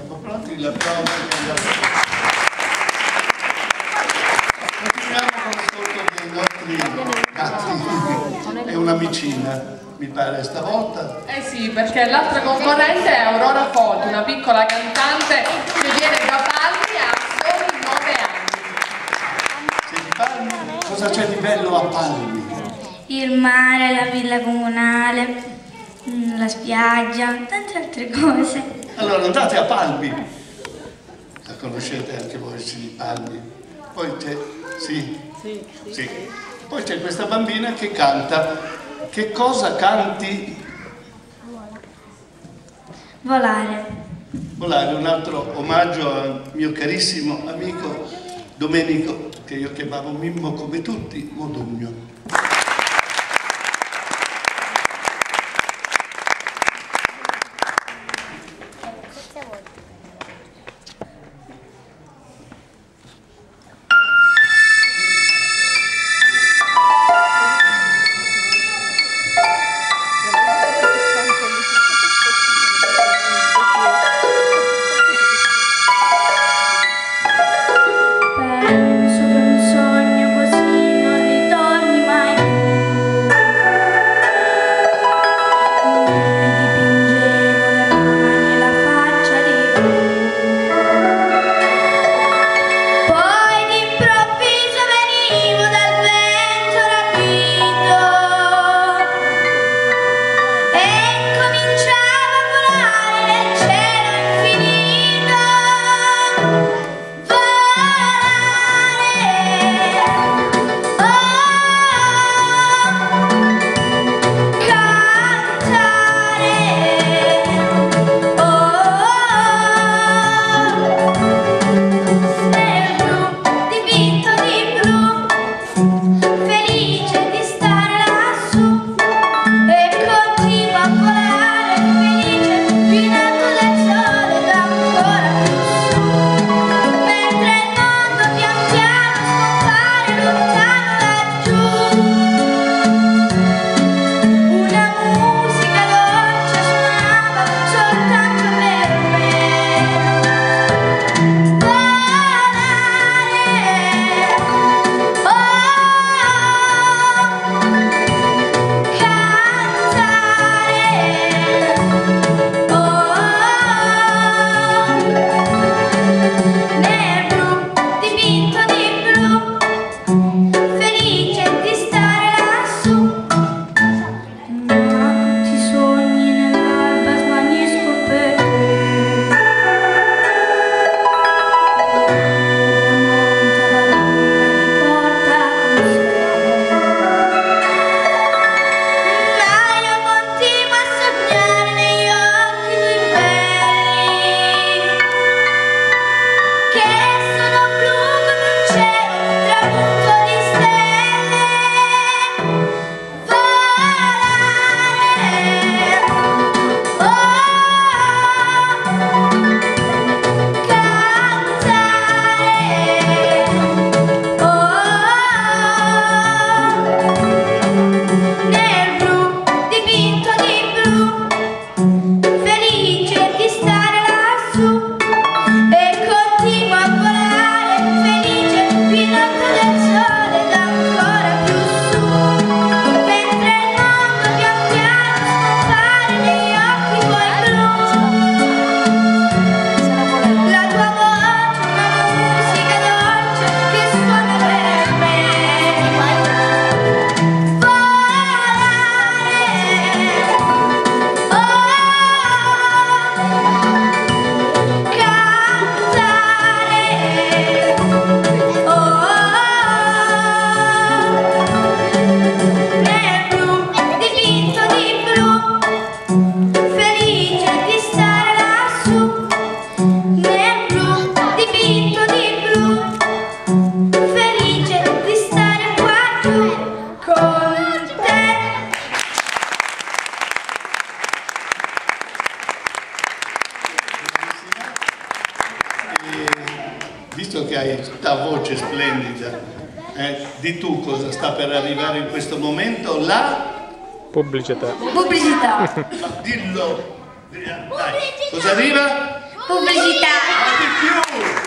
Siamo pronti? L'applauso. Continuiamo con l'ascolto dei nostri gatti. È un'amicina, mi pare, stavolta. Eh sì, perché l'altra concorrente è Aurora Folti, una piccola cantante che viene da Palmi e ha solo 9 anni. Sei di Palmi? Cosa c'è di bello a Palmi? Il mare, la villa comunale, la spiaggia, tante altre cose. Allora andate a Palmi. La conoscete anche voi, sì, di Palmi. Poi c'è, sì. Poi c'è questa bambina che canta. Che cosa canti? Volare. Volare, un altro omaggio al mio carissimo amico Domenico, che io chiamavo Mimmo come tutti, Modugno. Visto che hai questa voce splendida, di tu cosa sta per arrivare in questo momento? La pubblicità. Pubblicità. dillo, dai. Cosa arriva? Pubblicità. Ma di più!